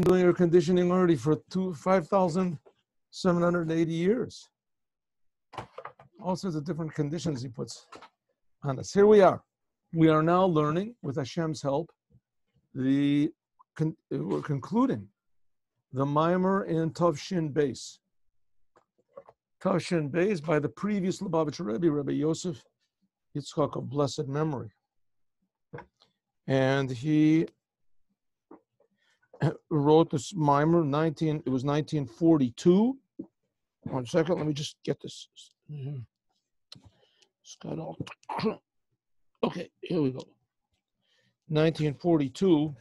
doing air conditioning already for 5,780 years. All sorts of different conditions he puts on us. Here we are. We are now learning, with Hashem's help, we're concluding the Mimor in Tavshin Beis. Tavshin Beis by the previous Lubavitcher Rebbe, Rabbi Yosef Yitzchak of blessed memory. And he wrote this Mimor, it was 1942. 1 second, let me just get this. Okay, here we go. 1942.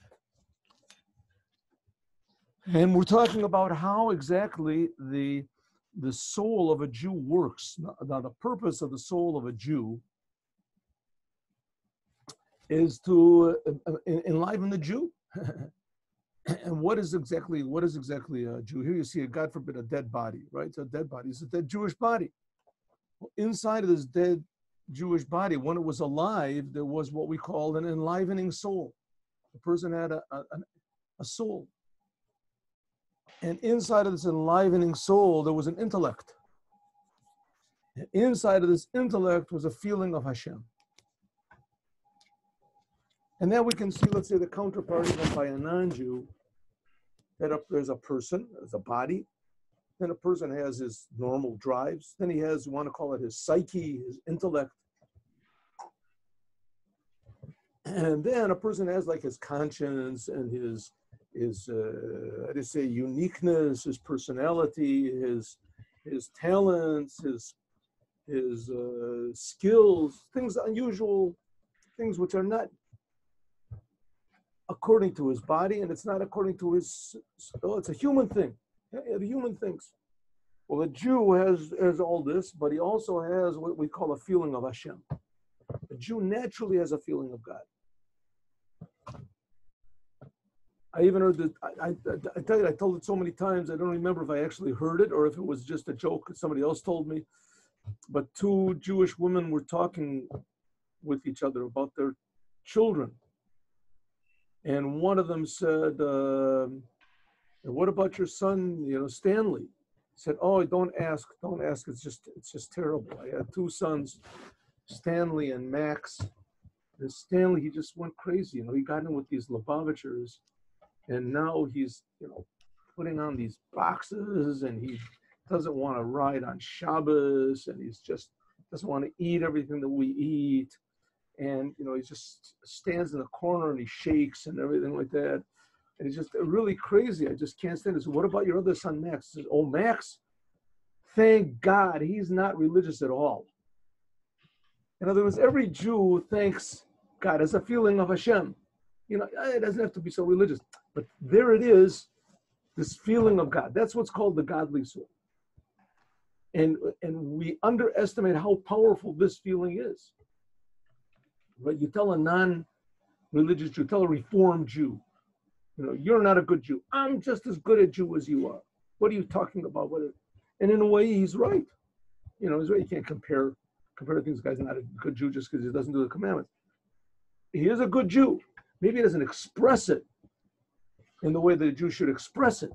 And we're talking about how exactly the soul of a Jew works. Now, the purpose of the soul of a Jew is to enliven the Jew. And what is exactly a Jew? Here you see, God forbid, a dead body, right? So a dead body is a dead Jewish body. Well, inside of this dead Jewish body, when it was alive, there was what we call an enlivening soul. The person had a soul. And inside of this enlivening soul, there was an intellect. And inside of this intellect was a feeling of Hashem. And then we can see, let's say, the counterpart even by a non-Jew, that there's a person, there's a body, then a person has his normal drives, then he has, you want to call it his psyche, his intellect. And then a person has like his conscience and his how do you say, uniqueness, his personality, his talents, his skills, things unusual, things which are not according to his body, and it's not according to his, it's a human thing. The human things. Well, the Jew has all this, but he also has what we call a feeling of Hashem. The Jew naturally has a feeling of God. I even heard that, I tell you, I told it so many times, I don't remember if I actually heard it or if it was just a joke that somebody else told me. But two Jewish women were talking with each other about their children. And one of them said, what about your son, Stanley? He said, oh, don't ask, it's just terrible. I had two sons, Stanley and Max. And Stanley, he just went crazy, he got in with these Lubavitchers. And now he's, putting on these boxes, and he doesn't want to ride on Shabbos, and he's just doesn't want to eat everything that we eat. And, he just stands in the corner and he shakes and everything like that. And he's just really crazy. I just can't stand it. So what about your other son, Max? He says, oh, Max, thank God he's not religious at all. In other words, every Jew thanks God as a feeling of Hashem. It doesn't have to be so religious. But there it is, this feeling of God. That's what's called the godly soul. And we underestimate how powerful this feeling is. Right? You tell a non-religious Jew, tell a Reformed Jew, you're not a good Jew. I'm just as good a Jew as you are. What are you talking about? And in a way, he's right. He's right. You can't compare things. This guy's not a good Jew just because he doesn't do the commandments. He is a good Jew. Maybe he doesn't express it in the way that a Jew should express it.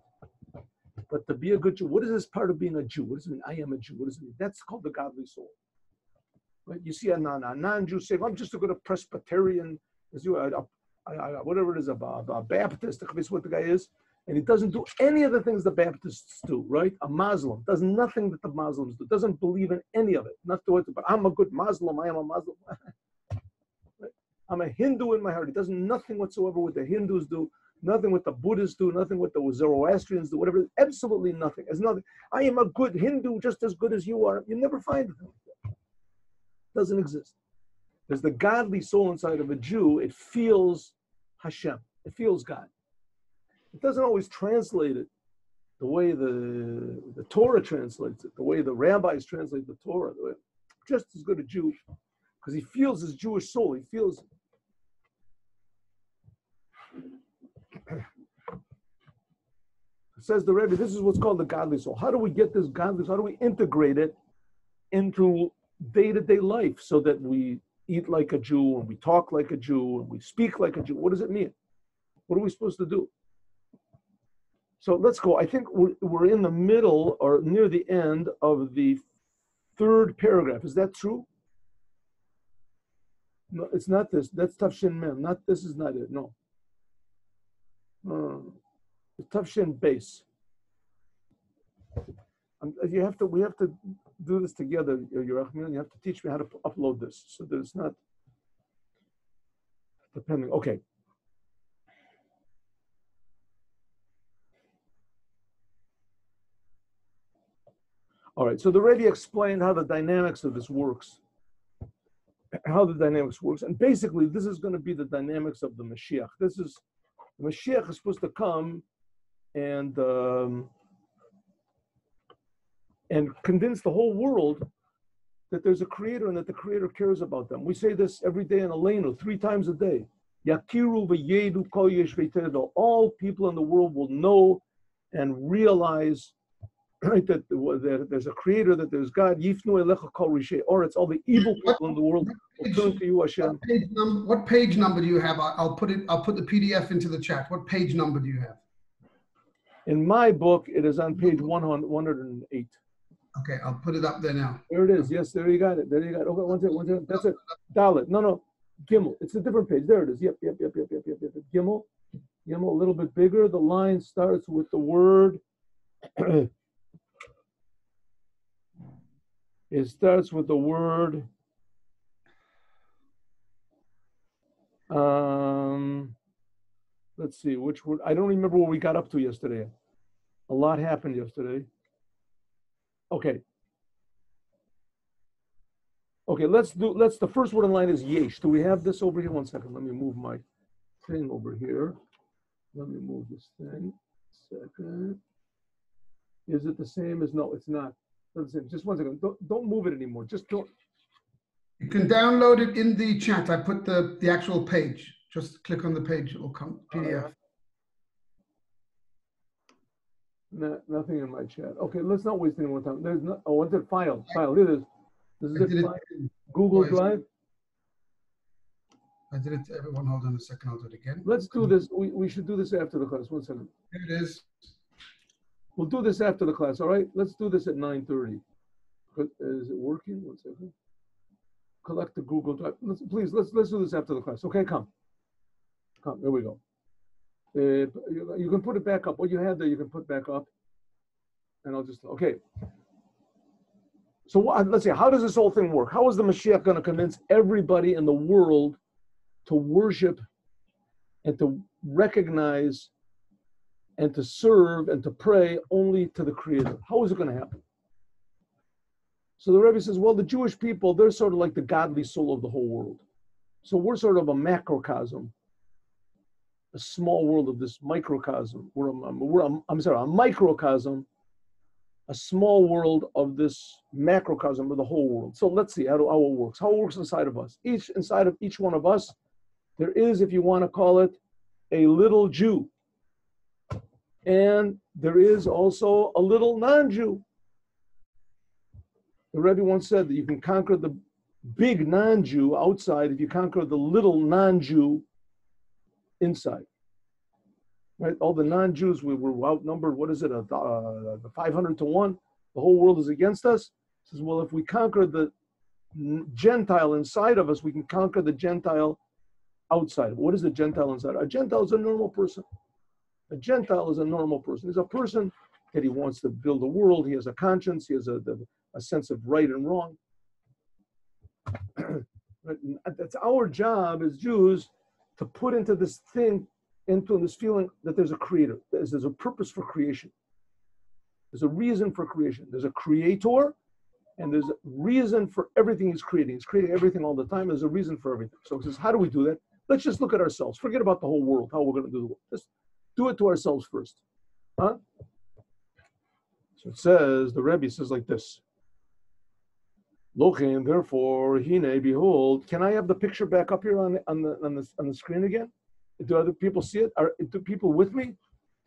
But to be a good Jew, what is this part of being a Jew? What does it mean? I am a Jew. What does it mean? That's called the godly soul. Right? You see a non-Jew say, I'm just a good Presbyterian, whatever it is, a Baptist, that's what the guy is, and he doesn't do any of the things the Baptists do, right? A Muslim does nothing that the Muslims do, doesn't believe in any of it. Not to it, but I'm a good Muslim, I am a Muslim. Right? I'm a Hindu in my heart. He does nothing whatsoever what the Hindus do, nothing what the Buddhists do, nothing what the Zoroastrians do, whatever, absolutely nothing. There's nothing. I am a good Hindu just as good as you are. You never find it. Doesn't exist. There's the godly soul inside of a Jew. It feels Hashem. It feels God. It doesn't always translate it the way the Torah translates it, the way the rabbis translate the Torah. Just as good a Jew, because he feels his Jewish soul. He feels it. Says the Rebbe, this is what's called the godly soul. How do we get this godly soul? How do we integrate it into day-to-day life so that we eat like a Jew and we talk like a Jew and we speak like a Jew? What does it mean? What are we supposed to do? So let's go. I think we're in the middle or near the end of the third paragraph. Is that true? No, it's not this. That's Tafshin Mem. Not this is not it. No. The Tafshin base. We have to do this together, Yerachmiel. You have to teach me how to upload this so that it's not depending. Okay. All right. So the Rebbe explained how the dynamics of this works. And basically, this is going to be the dynamics of the Mashiach. The Mashiach is supposed to come and convince the whole world that there's a creator and that the creator cares about them. We say this every day in Aleinu, 3 times a day. Yakiru v'yedu kol yeshvei teredo. All people in the world will know and realize, right, that there's a creator, that there's God. Yifnu elecha kol rishei oretz. All the evil people in the world will turn to you, Hashem. What page number do you have? I'll put the PDF into the chat. What page number do you have? In my book, it is on page 108. Okay, I'll put it up there now. There it is. Yes, there you got it. Okay, one second. That's it. Dalet. No. Gimel. It's a different page. There it is. Yep. Gimel. A little bit bigger. The line starts with the word. It starts with the word. Let's see which word. I don't remember what we got up to yesterday. A lot happened yesterday. Okay, the first word in line is yesh. Do we have this over here? One second, let me move my thing over here. Let me move this thing. Second. Is it the same as, no, it's not. Just one second, don't move it anymore. Just don't. You can download it in the chat. I put the actual page. Just click on the page, it will come, PDF. Nothing in my chat. Okay, let's not waste any more time. There's no. Oh, what's it? File. Here it is. This is it. File. Google Drive. I did it to everyone. Hold on a second. I'll do it again. Let's do this. We should do this after the class. 1 second. Here it is. We'll do this after the class. All right. Let's do this at 9:30. Is it working? 1 second. Collect the Google Drive. Let's do this after the class. Okay, come. There we go. You can put it back up. What you had there, you can put back up. And I'll just, okay. So let's see, how does this whole thing work? How is the Mashiach going to convince everybody in the world to worship and to recognize and to serve and to pray only to the Creator? How is it going to happen? So the Rebbe says, well, the Jewish people, they're sort of like the godly soul of the whole world. So we're sort of a macrocosm, a small world of this microcosm. A microcosm, a small world of this macrocosm of the whole world. So let's see how it works. How it works inside of us. Inside of each one of us, there is, if you want to call it, a little Jew. And there is also a little non-Jew. The Rebbe once said that you can conquer the big non-Jew outside if you conquer the little non-Jew inside. Right? All the non-Jews, we were outnumbered. What is it? 500 to 1. The whole world is against us. He says, well, if we conquer the Gentile inside of us, we can conquer the Gentile outside. What is the Gentile inside? A Gentile is a normal person. A Gentile is a normal person. He's a person that he wants to build a world. He has a conscience. He has a sense of right and wrong. That's our job as Jews, to put into this thing, into this feeling that there's a creator. There's a purpose for creation. There's a reason for creation. There's a creator, and there's a reason for everything he's creating. He's creating everything all the time. There's a reason for everything. So he says, how do we do that? Let's just look at ourselves. Forget about the whole world, how we're going to do the world. Just do it to ourselves first. Huh? So it says, the Rebbe says like this. Lochin, therefore, hine, behold. Can I have the picture back up here on the screen again? Do other people see it? Do people with me? Do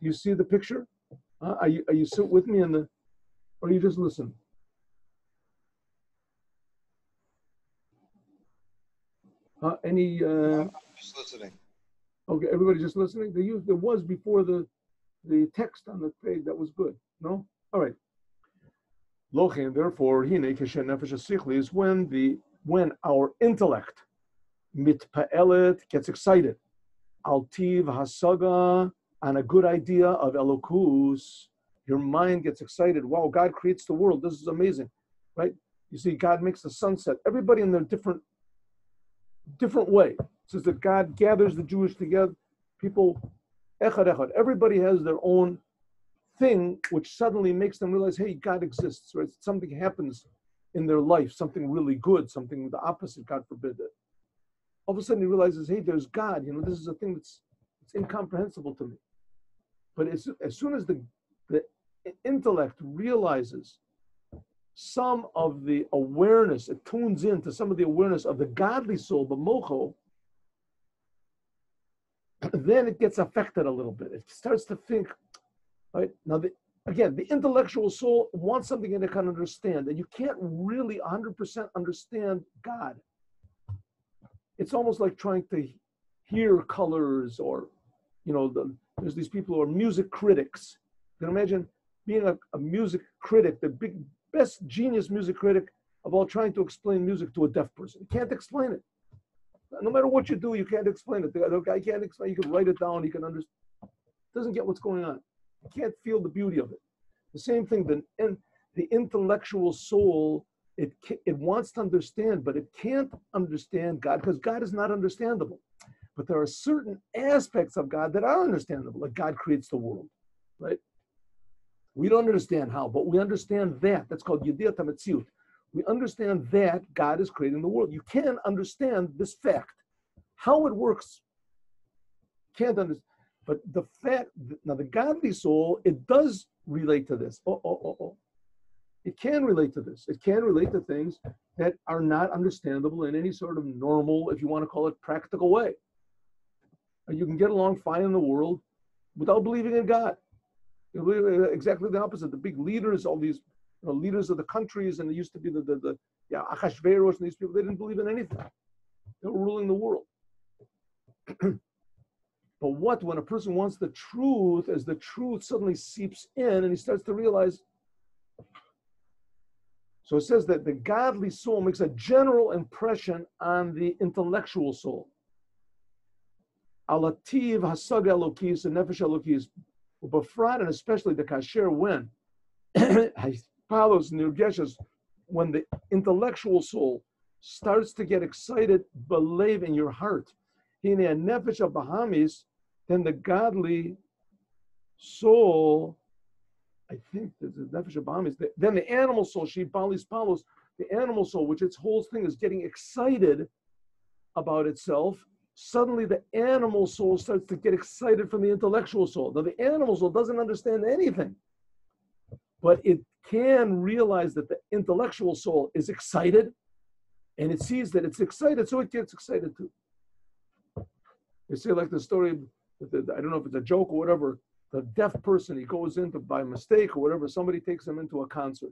you see the picture? Are you sit with me in the, or you just listen? Just listening. Okay, everybody just listening. There was before the the text on the page. That was good. No? All right. Lochin, therefore, hine keshen nefesh hasichli is when our intellect mitpaelet gets excited. Altiv hasaga, on a good idea of elokus, your mind gets excited. Wow, God creates the world. This is amazing, right? You see, God makes the sunset. Everybody in their different way. It says that God gathers the Jewish together, people, echad echad. Everybody has their own thing, which suddenly makes them realize, hey, God exists, right? Something happens in their life, something really good, something the opposite, God forbid it. All of a sudden he realizes, hey, there's God. This is a thing it's incomprehensible to me. But as soon as the intellect realizes some of the awareness, it tunes into some of the awareness of the godly soul, the mocho, then it gets affected a little bit. It starts to think, right? Now, the intellectual soul wants something that it can understand, and you can't really 100% understand God. It's almost like trying to hear colors, or, there's these people who are music critics. You can imagine being a music critic, the best genius music critic of all, trying to explain music to a deaf person. You can't explain it. No matter what you do, you can't explain it. The guy can't explain. You can write it down. He can understand. Doesn't get what's going on. You can't feel the beauty of it. The same thing. The intellectual soul, it wants to understand, but it can't understand God because God is not understandable. But there are certain aspects of God that are understandable, like God creates the world, right? We don't understand how, but we understand that. That's called Yediyat HaMetziut. We understand that God is creating the world. You can't understand this fact. How it works, can't understand. But the fact, now the godly soul, it does relate to this. It can relate to this. It can relate to things that are not understandable in any sort of normal, if you want to call it, practical way. You can get along fine in the world without believing in God. You believe exactly the opposite. The big leaders, all these leaders of the countries, and it used to be the Achashverosh and these people, they didn't believe in anything. They were ruling the world. But when a person wants the truth, as the truth suddenly seeps in and he starts to realize. So it says that the godly soul makes a general impression on the intellectual soul. Alativ hasaga elokis and nefesh elokis, befrat, and especially the kasher, when follows nirgeshes, when the intellectual soul starts to get excited, believe in your heart. Hine nefesh of Bahamis, then the godly soul, I think the nefesh of Bahamis, then the animal soul, she balis palos, the animal soul, which its whole thing is getting excited about itself. Suddenly the animal soul starts to get excited from the intellectual soul. Now the animal soul doesn't understand anything, but it can realize that the intellectual soul is excited, and it sees that it's excited, so it gets excited too. They say, like the story, I don't know if it's a joke or whatever, the deaf person, he goes into, by mistake or whatever, somebody takes him into a concert,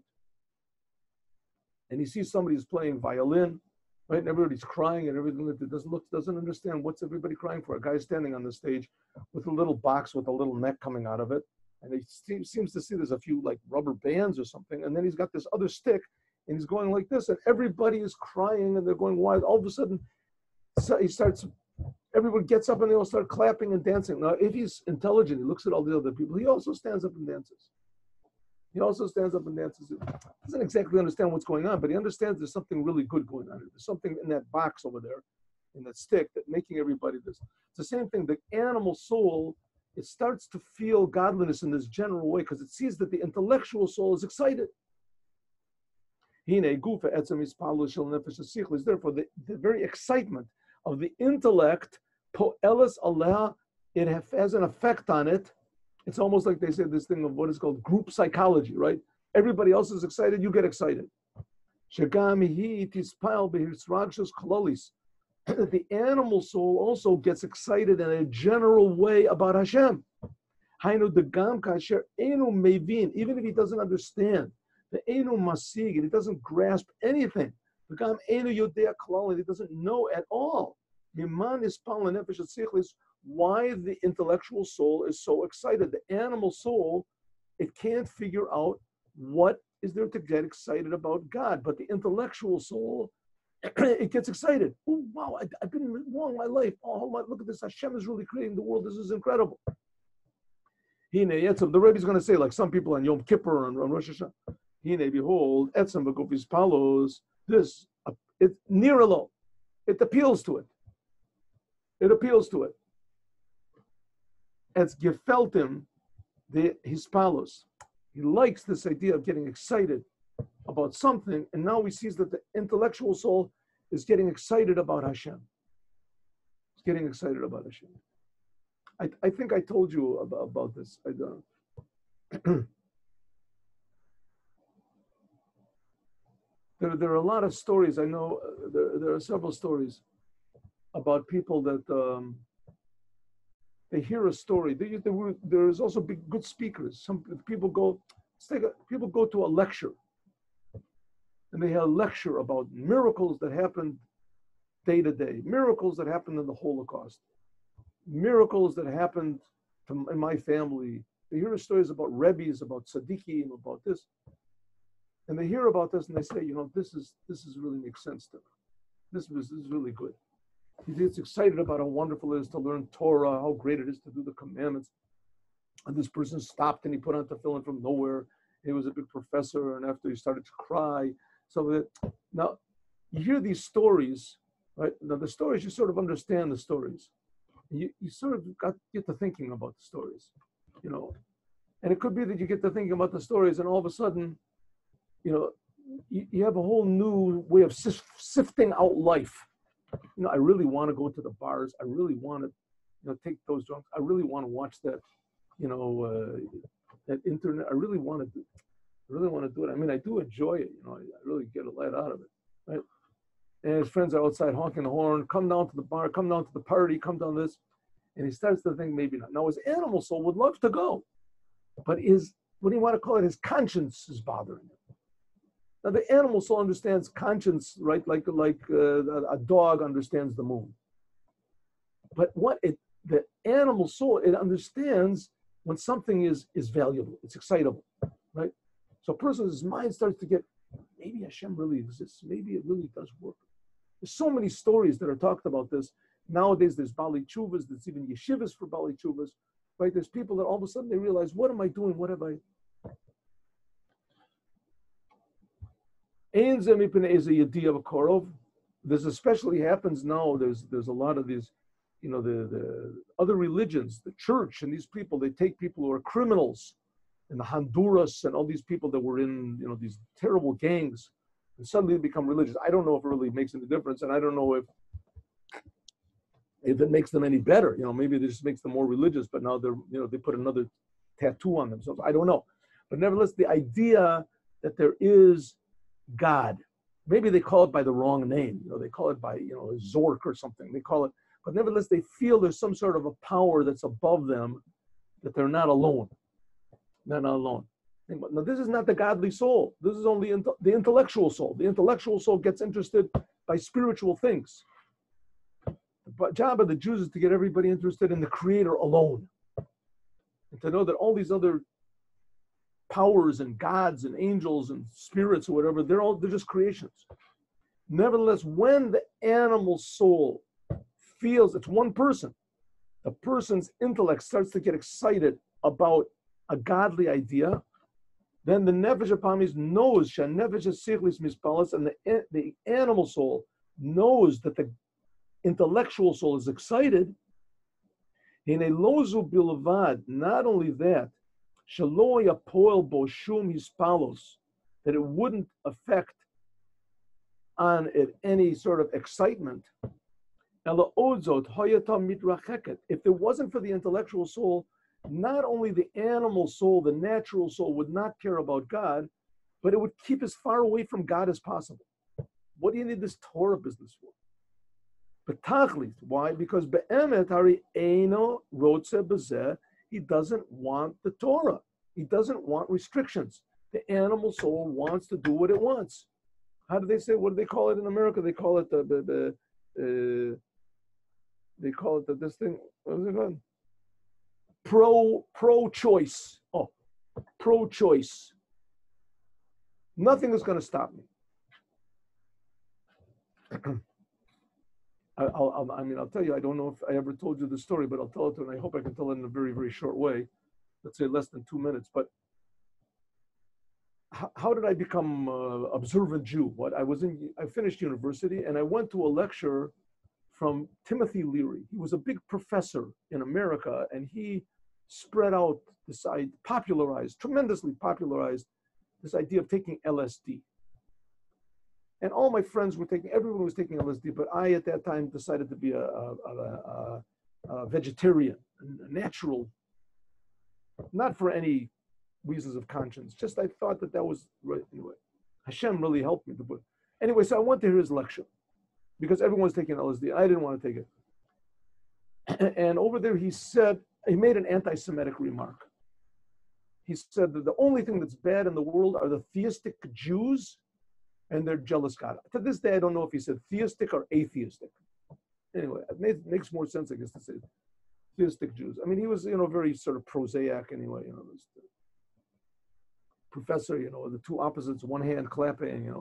and he sees somebody who's playing violin, right? And everybody's crying and everything. That doesn't understand what's everybody crying for. A guy's standing on the stage with a little box with a little neck coming out of it, and he seems to see there's a few like rubber bands or something, and then he's got this other stick, and he's going like this, and everybody is crying and they're going wild. All of a sudden, everyone gets up and they all start clapping and dancing. Now, if he's intelligent, he looks at all the other people. He also stands up and dances. He doesn't exactly understand what's going on, but he understands there's something really good going on. There's something in that box over there, in that stick, that making everybody this. It's the same thing. The animal soul, it starts to feel godliness in this general way because it sees that the intellectual soul is excited. Therefore, the very excitement of the intellect, it has an effect on it. It's almost like they say this thing of what is called group psychology, right? Everybody else is excited, you get excited. The animal soul also gets excited in a general way about Hashem. Even if he doesn't understand, he doesn't grasp anything. He doesn't know at all. why the intellectual soul is so excited. The animal soul, it can't figure out what is there to get excited about God. But the intellectual soul, it gets excited. Oh, wow, I've been wrong my life. Oh, look at this. Hashem is really creating the world. This is incredible. The Rebbe is going to say, like some people on Yom Kippur and on Rosh Hashanah, Hine, behold, etzem v'gufis palos, this, it near alone. It appeals to it. It appeals to it. It's gefeltim his palos. He likes this idea of getting excited about something, and now he sees that the intellectual soul is getting excited about Hashem. It's getting excited about Hashem. I think I told you about this. I don't. There are a lot of stories. I know there are several stories about people that they hear a story. There is also good speakers. Some people go to a lecture, and they have a lecture about miracles that happened day to day, miracles that happened in the Holocaust, miracles that happened in my family. They hear stories about Rebbes, about Tzaddikim, about this. And they hear about this and they say, this really makes sense to me. This is really good. He gets excited about how wonderful it is to learn Torah, how great it is to do the commandments. And this person stopped and he put on tefillin from nowhere. He was a big professor, and after he started to cry. So now you hear these stories, right? Now the stories, you sort of understand the stories. You sort of get to thinking about the stories, And it could be that you get to thinking about the stories and all of a sudden, you have a whole new way of sifting out life. I really want to go to the bars. I really want to, take those drugs. I really want to watch that, that internet. I really want to do it. I mean, I do enjoy it. I really get a lot out of it, right? And his friends are outside honking the horn. Come down to the bar. Come down to the party. Come down this, and he starts to think maybe not. Now his animal soul would love to go, but what do you want to call it? His conscience is bothering him. Now the animal soul understands conscience, right? Like a dog understands the moon. But the animal soul, it understands when something is valuable, it's excitable, right? So a person's mind starts to get, maybe Hashem really exists. Maybe it really does work. There's so many stories that are talked about this. Nowadays, there's Bali Chuvas, there's even yeshivas for Bali Chuvas, right? There's people that all of a sudden they realize, what am I doing? What have I? This especially happens now. There's a lot of these, the other religions, the church, and these people, they take people who are criminals in the Honduras and all these people that were in, these terrible gangs, and suddenly they become religious. I don't know if it really makes any difference, and I don't know if it makes them any better. Maybe it just makes them more religious, but now they're, they put another tattoo on themselves. I don't know. But nevertheless, the idea that there is God, maybe they call it by the wrong name. They call it by, Zork or something. They call it, but nevertheless, they feel there's some sort of a power that's above them, that they're not alone. They're not alone. Now, this is not the godly soul. This is only the intellectual soul. The intellectual soul gets interested by spiritual things. The job of the Jews is to get everybody interested in the Creator alone, and to know that all these other powers and gods and angels and spirits or whatever, they're just creations. Nevertheless, when the animal soul feels, it's one person, the person's intellect starts to get excited about a godly idea, then the nefesh hapamis knows, nefesh hasichlis mispalas, and the animal soul knows that the intellectual soul is excited. In a lozu bilavad, not only that, shaloya poel bo shum hispalos, that it wouldn't affect on it any sort of excitement. Ela odzot hoyata mitracheket. If it wasn't for the intellectual soul, not only the animal soul, the natural soul would not care about God, but it would keep as far away from God as possible. What do you need this Torah business for? But tachlis, why? Because be'emet hari eino rotze bezeh, he doesn't want the Torah. He doesn't want restrictions. The animal soul wants to do what it wants. How do they say? What do they call it in America? They call it they call it that this thing, what is it called? Pro-choice. Oh, pro-choice. Nothing is going to stop me. I'll tell you, I don't know if I ever told you the story, but I'll tell it, and I hope I can tell it in a very, very short way. Let's say less than 2 minutes. But how did I become observant Jew? I finished university, and I went to a lecture from Timothy Leary. He was a big professor in America, and he spread out this tremendously popularized this idea of taking LSD. And all my friends everyone was taking LSD, but I at that time decided to be a vegetarian, a natural, not for any reasons of conscience, just I thought that was right. Anyway, Hashem really helped me to put. Anyway, so I went to hear his lecture because everyone's taking LSD. I didn't want to take it. And over there he made an anti-Semitic remark. He said that the only thing that's bad in the world are the theistic Jews and their jealous God. To this day, I don't know if he said theistic or atheistic. Anyway, it makes more sense, I guess, to say theistic Jews. I mean, he was, very sort of prosaic anyway, this professor, the two opposites, one hand clapping,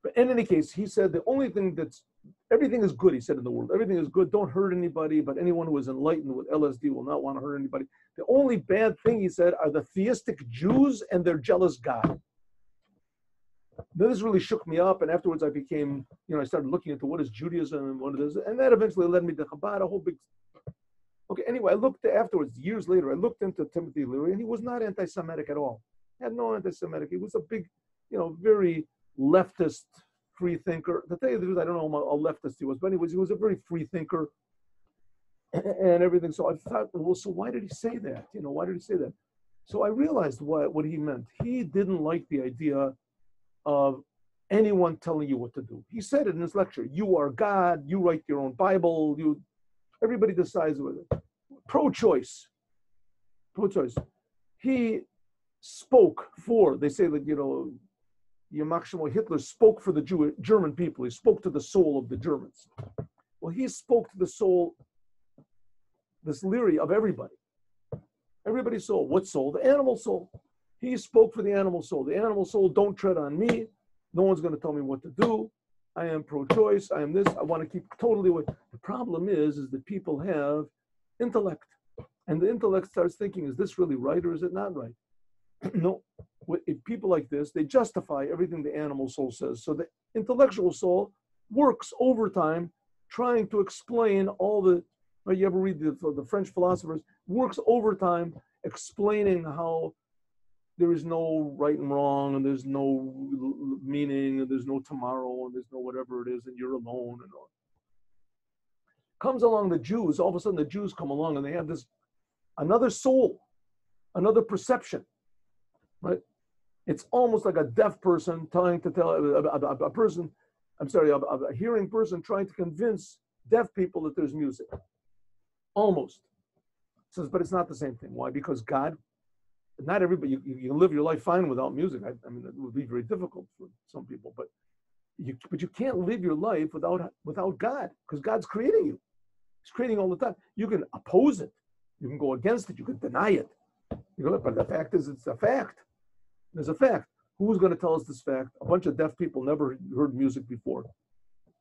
But in any case, he said the only thing everything is good, he said, in the world. Everything is good, don't hurt anybody, but anyone who is enlightened with LSD will not want to hurt anybody. The only bad thing, he said, are the theistic Jews and their jealous God. Then this really shook me up, and afterwards I became, I started looking into what is Judaism and what it is, and that eventually led me to Chabad, a whole big. Okay, anyway, years later, I looked into Timothy Leary, and he was not anti-Semitic at all. He had no anti-Semitic. He was a big, very leftist free thinker. To tell you the truth, I don't know how leftist he was, but anyways, he was a very free thinker and everything. So I thought, well, so why did he say that? Why did he say that? So I realized what he meant. He didn't like the idea of anyone telling you what to do. He said it in his lecture. You are God. You write your own Bible. Everybody decides with it. Pro-choice. Pro-choice. He spoke for, they say that, Hitler spoke for the German people. He spoke to the soul of the Germans. Well, he spoke to the soul, this Leary, of everybody. Everybody's soul. What soul? The animal soul. He spoke for the animal soul. The animal soul, don't tread on me. No one's going to tell me what to do. I am pro-choice. I am this. I want to keep totally away. The problem is that people have intellect. And the intellect starts thinking, is this really right or is it not right? No. If people like this, they justify everything the animal soul says. So the intellectual soul works overtime trying to explain all the, you ever read the French philosophers, works overtime explaining how there is no right and wrong, and there's no meaning, and there's no tomorrow, and there's no whatever it is, and you're alone, and all. Comes along the Jews, all of a sudden the Jews come along, and they have this, another soul, another perception, right? It's almost like a deaf person trying to tell a hearing person trying to convince deaf people that there's music. Almost. Says, but it's not the same thing. Why? Because God, not everybody, you can live your life fine without music. I mean, it would be very difficult for some people, but you can't live your life without God, because God's creating you. He's creating all the time. You can oppose it. You can go against it. You can deny it. But the fact is, it's a fact. There's a fact. Who's going to tell us this fact? A bunch of deaf people never heard music before.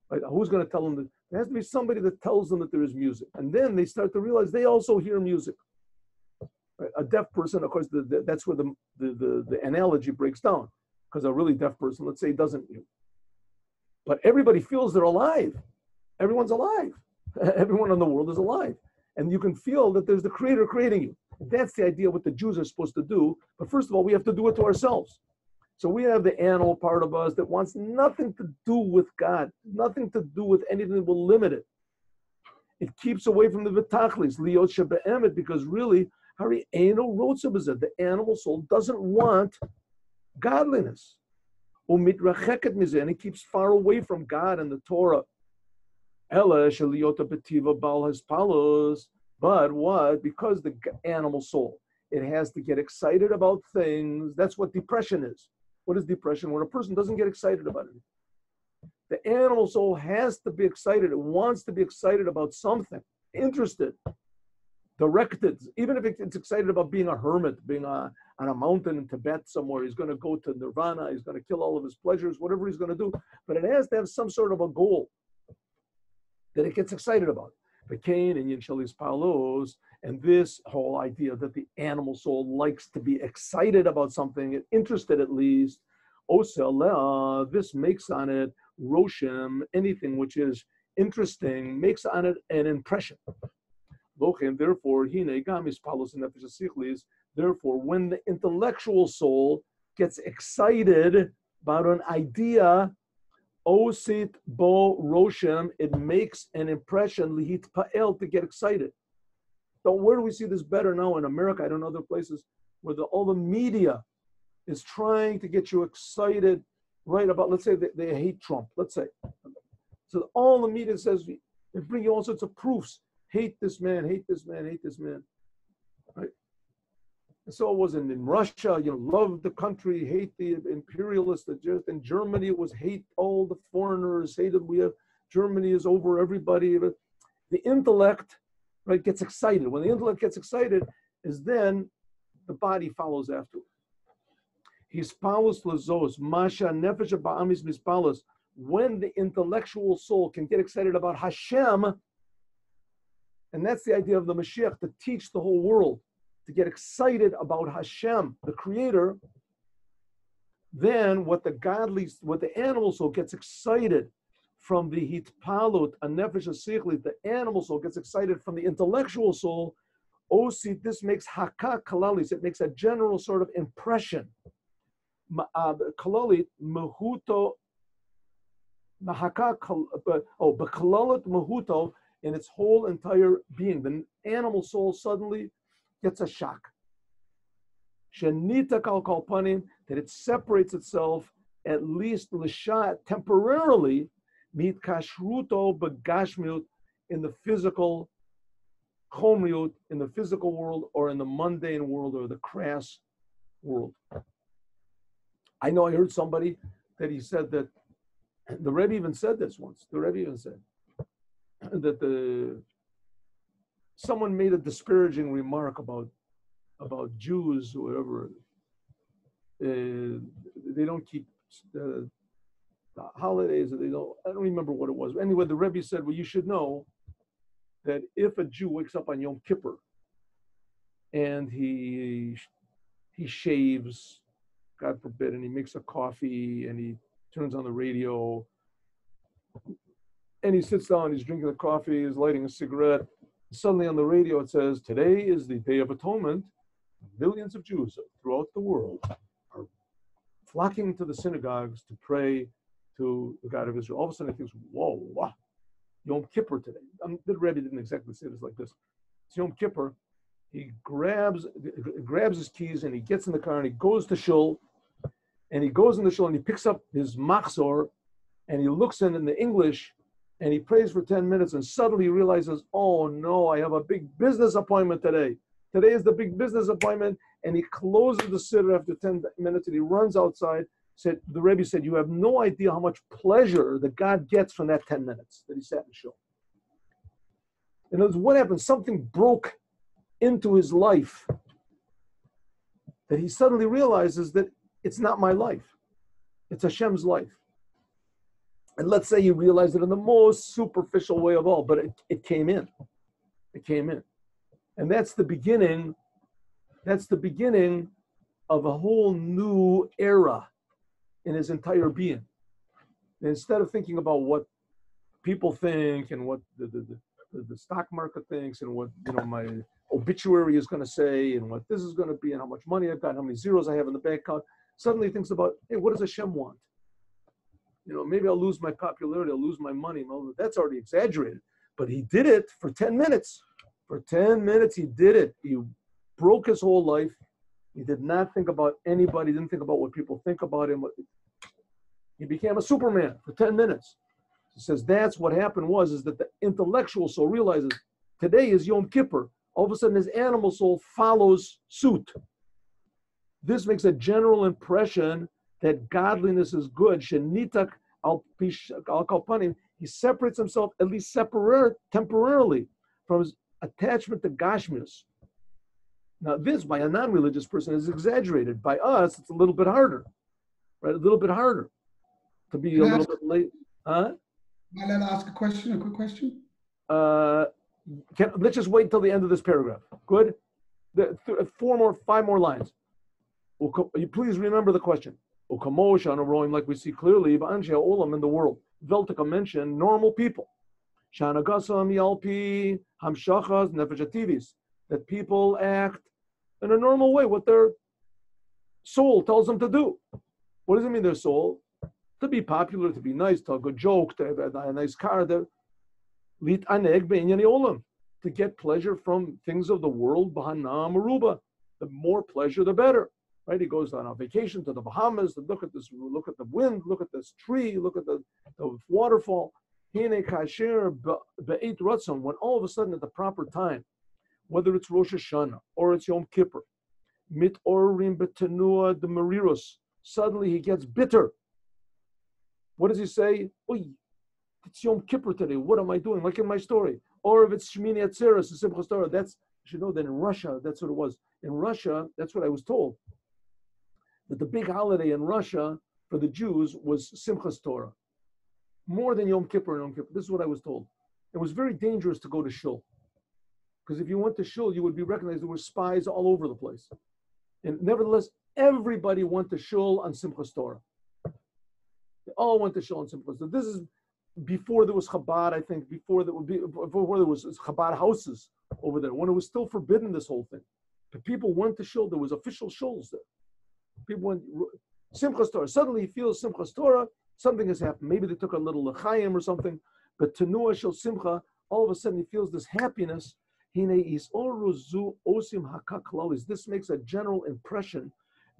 Right? Who's going to tell them that? There has to be somebody that tells them that there is music. And then they start to realize they also hear music. Right? A deaf person, of course, that's where the analogy breaks down. Because a really deaf person, let's say, doesn't hear. But everybody feels they're alive. Everyone's alive. Everyone in the world is alive. And you can feel that there's the Creator creating you. That's the idea of what the Jews are supposed to do. But first of all, we have to do it to ourselves. So we have the animal part of us that wants nothing to do with God, nothing to do with anything that will limit it. It keeps away from the vitachlis, liot shebe'emet, because really, hari eino rotza b'zeh, the animal soul doesn't want godliness. Umitracheket mizeh, and it keeps far away from God and the Torah. Ela sheliot betiva bal haspalos. But what? Because the animal soul, it has to get excited about things. That's what depression is. What is depression? When a person doesn't get excited about it. The animal soul has to be excited. It wants to be excited about something, interested, directed. Even if it's excited about being a hermit, being on a mountain in Tibet somewhere, he's going to go to nirvana, he's going to kill all of his pleasures, whatever he's going to do. But it has to have some sort of a goal that it gets excited about. And this whole idea that the animal soul likes to be excited about something, interested at least, this makes on it Roshem, anything which is interesting, makes on it an impression. Therefore, when the intellectual soul gets excited about an idea, Osit bo Roshem, it makes an impression, lihit pa'el, to get excited. So where do we see this better now? In America, I don't know other places, where all the media is trying to get you excited, right, about, let's say they hate Trump, let's say. So all the media says, they bring you all sorts of proofs. Hate this man, hate this man, hate this man, right? And so it wasn't in Russia, love the country, hate the imperialists. In Germany, it was hate all the foreigners, hated Germany is over everybody. The intellect, right, gets excited. When the intellect gets excited, is then the body follows after. Hispalus lazos, masha nefesh ba'amis mispalus. When the intellectual soul can get excited about Hashem, and that's the idea of the Mashiach, to teach the whole world, to get excited about Hashem, the Creator, then what the animal soul gets excited from the hitpalut, a nefesh asichlit, the animal soul gets excited from the intellectual soul. Osi, this makes haka kalalis, it makes a general sort of impression. Kalalit mahuto, mahaka, bekalalit mahuto, in its whole entire being. The animal soul suddenly gets a shock. Shenita kal kalpanim, that it separates itself, at least l'shat, temporarily, mit kashruto begashmiut, in the physical chomriut, in the physical world, or in the mundane world, or the crass world. I know I heard somebody that he said that, the Rebbe even said this once, the Rebbe even said that someone made a disparaging remark about Jews or whatever. They don't keep the holidays, or I don't remember what it was. Anyway, the Rebbe said, well, you should know that if a Jew wakes up on Yom Kippur and he shaves, God forbid, and he makes a coffee and he turns on the radio and he sits down, he's drinking the coffee, he's lighting a cigarette. Suddenly on the radio it says, today is the Day of Atonement. Millions of Jews throughout the world are flocking to the synagogues to pray to the God of Israel. All of a sudden he thinks, whoa, Yom Kippur today. The Rebbe didn't exactly say this like this. It's Yom Kippur. He grabs his keys and he gets in the car and he goes to shul. And he goes in the shul and he picks up his machzor and he looks in the English and he prays for 10 minutes and suddenly he realizes, oh no, I have a big business appointment today. Today is the big business appointment. And he closes the siddur after 10 minutes and he runs outside. The Rebbe said, you have no idea how much pleasure that God gets from that 10 minutes that he sat in shul. In other words, what happened? Something broke into his life that he suddenly realizes that it's not my life. It's Hashem's life. And let's say he realized it in the most superficial way of all, but it came in. It came in. And that's the beginning of a whole new era in his entire being. And instead of thinking about what people think and what the stock market thinks and what my obituary is going to say and what this is going to be and how much money I've got, how many zeros I have in the bank account, suddenly thinks about, hey, what does Hashem want? Maybe I'll lose my popularity, I'll lose my money. Well, that's already exaggerated. But he did it for 10 minutes. For 10 minutes, he did it. He broke his whole life. He did not think about anybody, didn't think about what people think about him. He became a Superman for 10 minutes. He says that's what happened is that the intellectual soul realizes today is Yom Kippur. All of a sudden his animal soul follows suit. This makes a general impression that godliness is good. Shenitak he separates himself, at least temporarily, from his attachment to Gashmius. Now, this, by a non-religious person, is exaggerated. By us, it's a little bit harder, right? A little bit harder to be a little bit late. Huh? Am I allowed to ask a quick question? Let's just wait until the end of this paragraph. Good? 5 more lines. Please remember the question. Like we see clearly, in the world, Veltika mentioned normal people. That people act in a normal way, what their soul tells them to do. What does it mean, their soul? To be popular, to be nice, to have a good joke, to have a nice car, to get pleasure from things of the world. The more pleasure, the better. Right? He goes on a vacation to the Bahamas to look at the wind, look at this tree, look at the waterfall. When all of a sudden at the proper time, whether it's Rosh Hashanah or it's Yom Kippur, suddenly he gets bitter. What does he say? Oy, it's Yom Kippur today. What am I doing? Like in my story. Or if it's Shmini Atzeres, the Simchas Torah, you should know that in Russia, that's what it was. In Russia, that's what I was told. That the big holiday in Russia for the Jews was Simchas Torah. More than Yom Kippur and Yom Kippur. This is what I was told. It was very dangerous to go to shul. Because if you went to shul, you would be recognized. There were spies all over the place. And nevertheless, everybody went to shul on Simchas Torah. They all went to shul on Simchas Torah. This is before there was Chabad, I think, before there was Chabad houses over there, when it was still forbidden, this whole thing. But people went to shul. There was official shuls there. People went, Simchas Torah. Suddenly he feels Simchas Torah, something has happened. Maybe they took a little l'chaim or something. But Tenua Shel Simcha, all of a sudden he feels this happiness. This makes a general impression,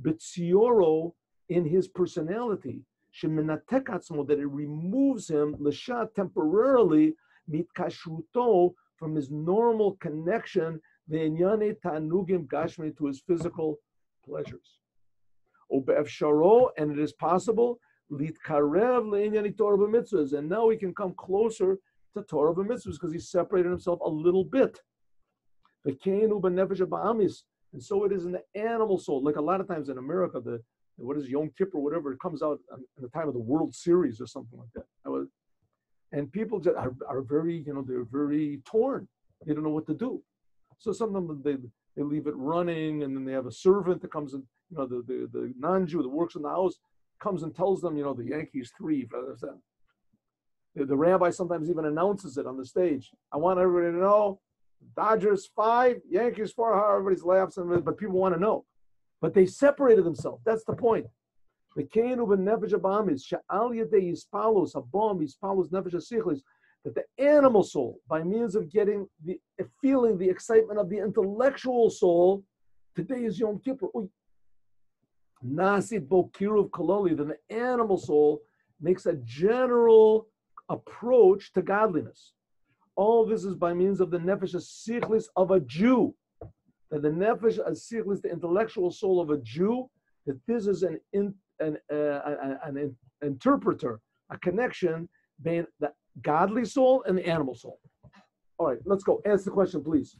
B'tzioro, in his personality, that it removes him, l'sha, temporarily, mitkashruto, from his normal connection, ve'enyane ta'anugim gashmi, to his physical pleasures. And it is possible, litkarev le'enyane Torah b'mitzvahs, and now he can come closer to Torah b'mitzvahs because he separated himself a little bit. And so it is in the animal soul. Like a lot of times in America, what is Yom Kippur, whatever, it comes out in the time of the World Series or something like that. And people just are very, they're very torn. They don't know what to do. So sometimes they leave it running, and then they have a servant that comes in, the non-Jew that works in the house comes and tells them, the Yankees 3. The rabbi sometimes even announces it on the stage. I want everybody to know, Dodgers 5, Yankees 4, everybody's laughs, but people want to know. But they separated themselves. That's the point. That the animal soul, by means of feeling the excitement of the intellectual soul, today is Yom Kippur. Nasid Bokiruv Kololi, then the animal soul makes a general approach to godliness. All this is by means of the nefesh asichlis of a Jew. That the nefesh asichlis, the intellectual soul of a Jew, that this is an interpreter, a connection between the godly soul and the animal soul. All right, let's go. Answer the question, please.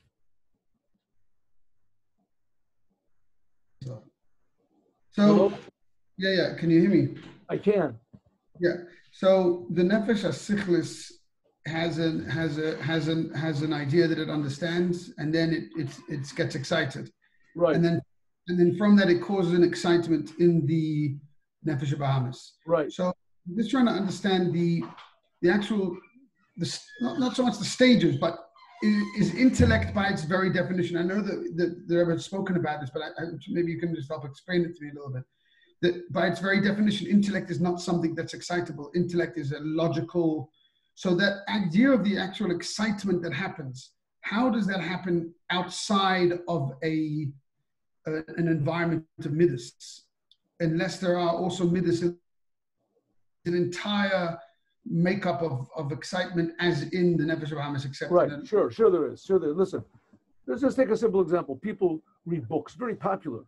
So, yeah. Can you hear me? I can. Yeah. So the nefesh asichlis has an idea that it understands, and then it gets excited, right? And then from that it causes an excitement in the nefesh Bahamas, right? So I'm just trying to understand the actual, not so much the stages, but is intellect by its very definition. I know that the Rebbe has spoken about this, but maybe you can just help explain it to me a little bit. That by its very definition, intellect is not something that's excitable. Intellect is a logical. So that idea of the actual excitement that happens, how does that happen outside of an environment of midas? Unless there are also midas, an entire makeup of excitement as in the nefesh Bahamas, except right. Sure there is. Listen, let's just take a simple example. People read books, very popular.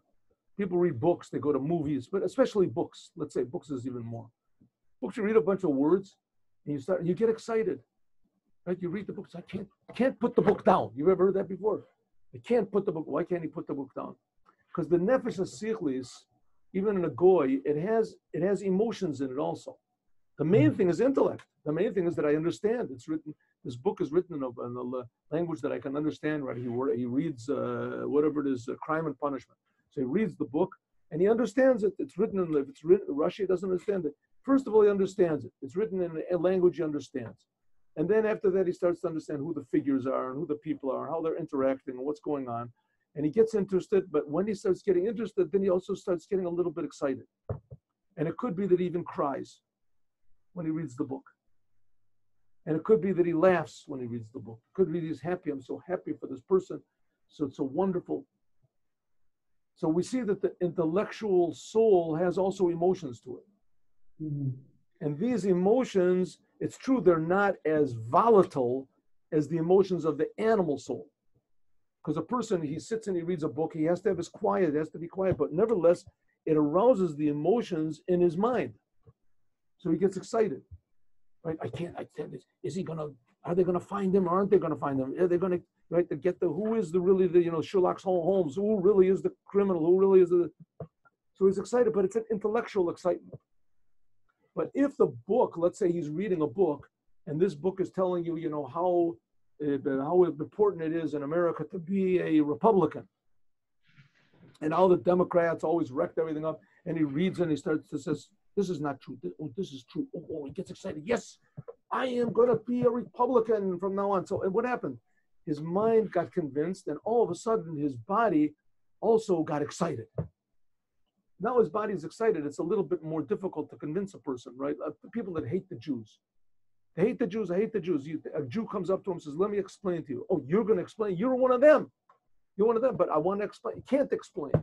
People read books, they go to movies, but especially books. Let's say books is even more. Books, you read a bunch of words, and you get excited. Right? You read the books. I can't put the book down. You've ever heard that before? I can't put the book. Why can't he put the book down? Because the nefesh sichlis, even in a goy, it has emotions in it also. The main thing is intellect. The main thing is that I understand. It's written. This book is written in the language that I can understand. Right? He reads whatever it is, Crime and Punishment. So he reads the book and he understands it. It's written in if it's written Rashi doesn't understand it. First of all, he understands it. It's written in a language he understands. And then after that, he starts to understand who the figures are and who the people are, how they're interacting and what's going on. And he gets interested, but when he starts getting interested, then he also starts getting a little bit excited. And it could be that he even cries when he reads the book. And it could be that he laughs when he reads the book. It could be that he's happy. I'm so happy for this person. So it's so wonderful. So we see that the intellectual soul has also emotions to it. Mm-hmm. And these emotions, it's true, they're not as volatile as the emotions of the animal soul. Because a person, he sits and he reads a book, he has to have his quiet, it has to be quiet, but nevertheless, it arouses the emotions in his mind. So he gets excited. Right? Are they gonna find him or aren't they gonna find him? Are they gonna, right, to get who is Sherlock Holmes, who really is the criminal, who really is so he's excited, but it's an intellectual excitement. But if the book, let's say he's reading a book, and this book is telling you, how important it is in America to be a Republican, and how the Democrats always wrecked everything up, and he reads and he starts to says, this is not true. This is true. Oh, he gets excited. Yes, I am going to be a Republican from now on. So, and what happened? His mind got convinced, and all of a sudden his body also got excited. Now his body is excited. It's a little bit more difficult to convince a person, right? The people that hate the Jews. They hate the Jews. I hate the Jews. A Jew comes up to him and says, let me explain to you. Oh, you're going to explain? You're one of them. You're one of them, but I want to explain. He can't explain.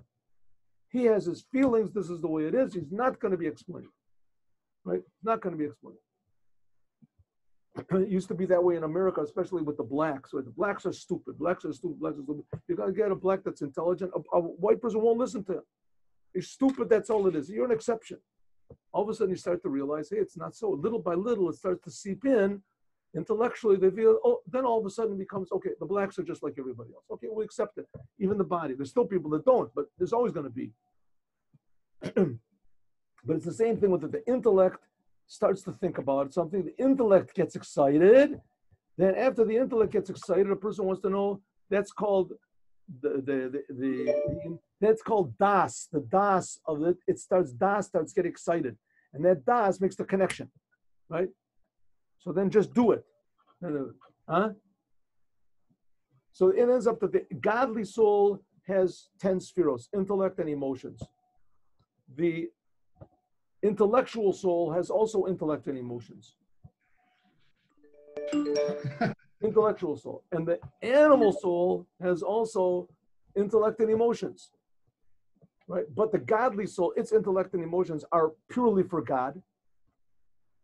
He has his feelings. This is the way it is. He's not going to be explained, right? Not going to be explained. It used to be that way in America, especially with the blacks. Right? The blacks are stupid. Blacks are stupid. Blacks are stupid. You got to get a black that's intelligent. A white person won't listen to him. He's stupid, that's all it is. You're an exception. All of a sudden you start to realize, hey, it's not so. Little by little, it starts to seep in. Intellectually, they feel, then all of a sudden it becomes, okay, the blacks are just like everybody else. Okay, we'll accept it. Even the body. There's still people that don't, but there's always going to be. But it's the same thing with it. The intellect starts to think about something. The intellect gets excited. Then after the intellect gets excited, a person wants to know, that's called that's called das. The das of it, das starts getting excited. And that das makes the connection, right? So then just do it. Huh? So it ends up that the godly soul has 10 spheros, intellect and emotions. The intellectual soul has also intellect and emotions. Intellectual soul. And the animal soul has also intellect and emotions, right? But the godly soul, its intellect and emotions are purely for God.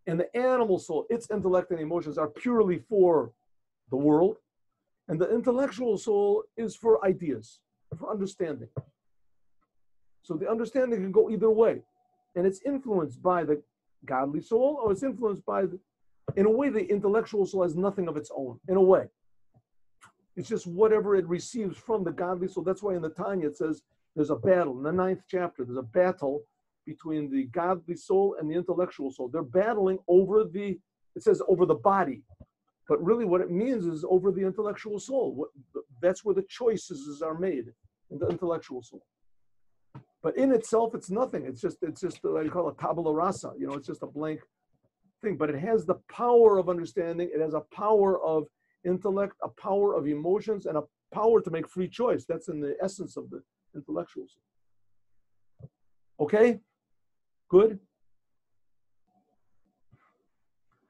And the animal soul, its intellect and emotions are purely for the world. And the intellectual soul is for ideas, for understanding. So the understanding can go either way. And it's influenced by the godly soul, or it's influenced by in a way, the intellectual soul has nothing of its own, in a way. It's just whatever it receives from the godly soul. That's why in the Tanya it says there's a battle. In the 9th chapter, there's a battle between the godly soul and the intellectual soul. They're battling over it says over the body. But really what it means is over the intellectual soul. That's where the choices are made, in the intellectual soul. But in itself, it's nothing. It's just what you call a tabula rasa. It's just a blank thing, but it has the power of understanding. It has a power of intellect, a power of emotions, and a power to make free choice. That's in the essence of the intellectuals. Okay? Good?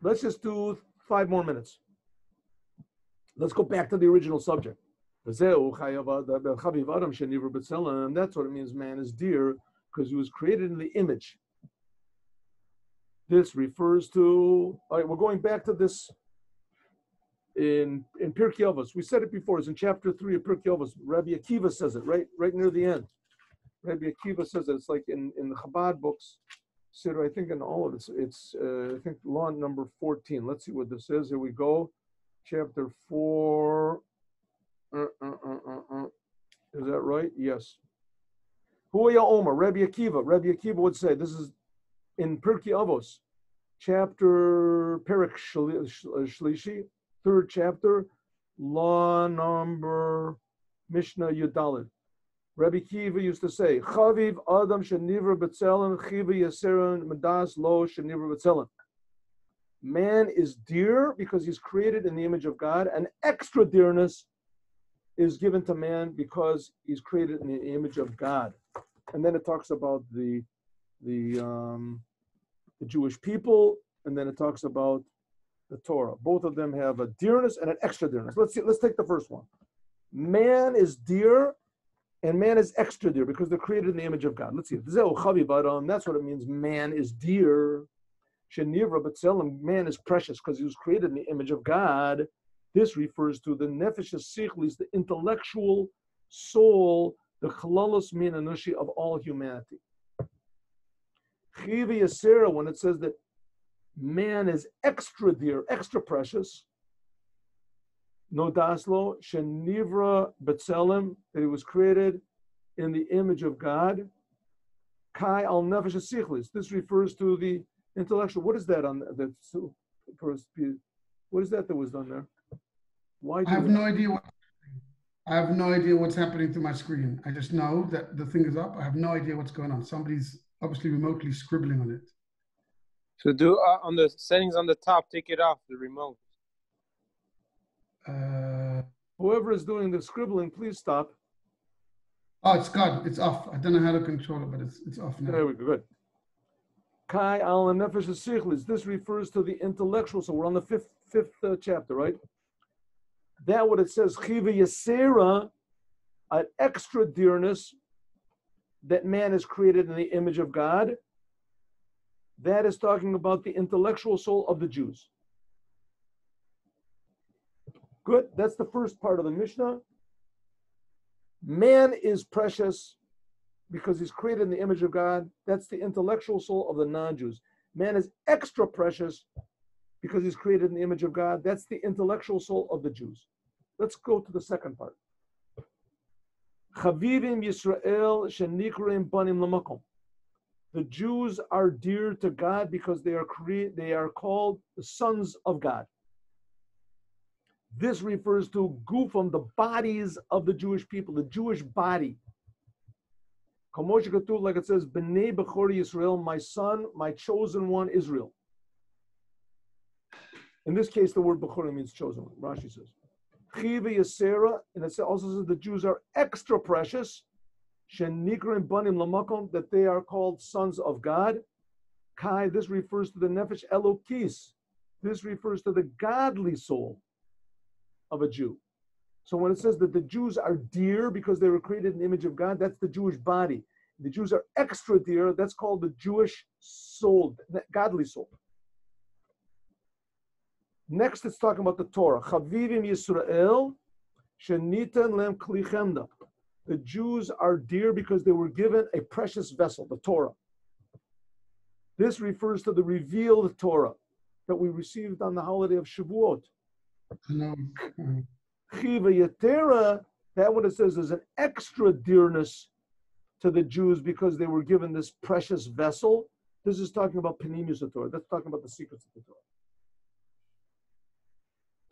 Let's just do 5 more minutes. Let's go back to the original subject. And that's what it means man is dear, because he was created in the image. This refers to, all right, we're going back to this in Pirkei Avos. We said it before, it's in chapter 3 of Pirkei Avos. Rabbi Akiva says it, right near the end. Rabbi Akiva says it. It's like in the Chabad books. Siddur, I think in all of it, it's I think law number 14. Let's see what this is. Here we go. Chapter 4. Is that right? Yes. Huya Omer, Rabbi Akiva. Rabbi Akiva would say, this is in Pirkei Avos, chapter Perek Shlishi, third chapter, law number Mishnah Yudalid. Rabbi Akiva used to say, Chaviv Adam Shenivra B'Tzelem Chiva Yaseren Medas Lo Shenivra B'Tzelem. Man is dear because he's created in the image of God, and extra dearness is given to man because he's created in the image of God. And then it talks about the Jewish people, and then it talks about the Torah. Both of them have a dearness and an extra dearness. Let's take the first one. Man is dear, and man is extra dear because they're created in the image of God. Let's see. That's what it means. Man is dear. Shenivra B'Tzelem, man is precious because he was created in the image of God. This refers to the nefesh sichlis, the intellectual soul, the chalalos min anushi of all humanity. Chiva Yasera, when it says that man is extra dear, extra precious, no daslo, shenivra b'tzelem, that he was created in the image of God. Kai al nefesh sichlis. This refers to the intellectual. What is that on that? What is that was done there? Why? I have no idea what's happening to my screen. I just know that the thing is up. I have no idea what's going on. Somebody's obviously remotely scribbling on it. So do on the settings on the top, take it off the remote. Whoever is doing the scribbling, please stop. Oh, it's gone. It's off. I don't know how to control it, but it's off now. There we go. Good. Kai al nefesh sichlis. This refers to the intellectual. So we're on the fifth chapter, right? That what it says, Chiva Yasera, an extra dearness that man is created in the image of God. That is talking about the intellectual soul of the Jews. Good. That's the first part of the Mishnah. Man is precious because he's created in the image of God. That's the intellectual soul of the non-Jews. Man is extra precious because he's created in the image of God. That's the intellectual soul of the Jews. Let's go to the second part. Chavivim Yisrael shenikrim banim lamakom. The Jews are dear to God because they are called the sons of God. This refers to gufam, the bodies of the Jewish people, the Jewish body. Like it says, B'nei Bechor Yisrael, my son, my chosen one, Israel. In this case, the word Bechor means chosen one. Rashi says. Chiva Yasera, and it also says the Jews are extra precious. Shenikrim banim lamakom, that they are called sons of God. Kai, this refers to the nefesh elokis. This refers to the godly soul of a Jew. So when it says that the Jews are dear because they were created in the image of God, that's the Jewish body. The Jews are extra dear, that's called the Jewish soul, the godly soul. Next, it's talking about the Torah. Chavivim Yisrael, shenitan lem kli chemda. The Jews are dear because they were given a precious vessel, the Torah. This refers to the revealed Torah that we received on the holiday of Shavuot. Chiva Yatera, that what it says is an extra dearness to the Jews because they were given this precious vessel. This is talking about Penimus of Torah. That's talking about the secrets of the Torah.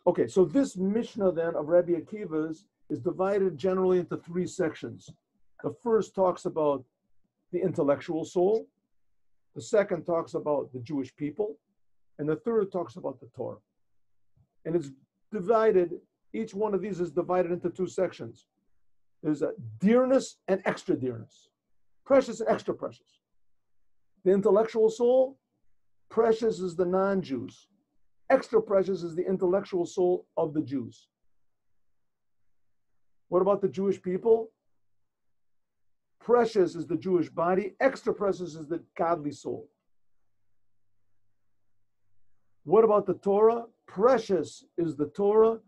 Okay, so this Mishnah then of Rabbi Akiva's is divided generally into three sections. The first talks about the intellectual soul. The second talks about the Jewish people. And the third talks about the Torah. And it's divided, each one of these is divided into two sections. There's a dearness and extra dearness. Precious and extra precious. The intellectual soul, precious is the non-Jews. Extra precious is the intellectual soul of the Jews. What about the Jewish people? Precious is the Jewish body. Extra precious is the godly soul. What about the Torah? Precious is the Torah.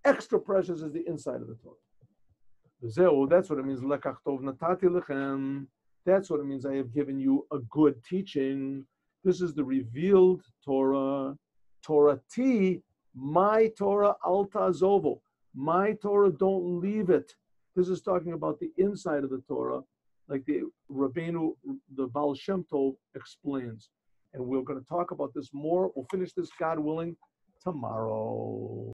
Extra precious is the inside of the Torah. That's what it means. Lekach tov natati lechem. That's what it means. I have given you a good teaching. This is the revealed Torah. Torah T, my Torah al ta'zovo. My Torah, don't leave it. This is talking about the inside of the Torah, like the Rabbeinu, the Baal Shem Tov explains. And we're going to talk about this more. We'll finish this, God willing, tomorrow.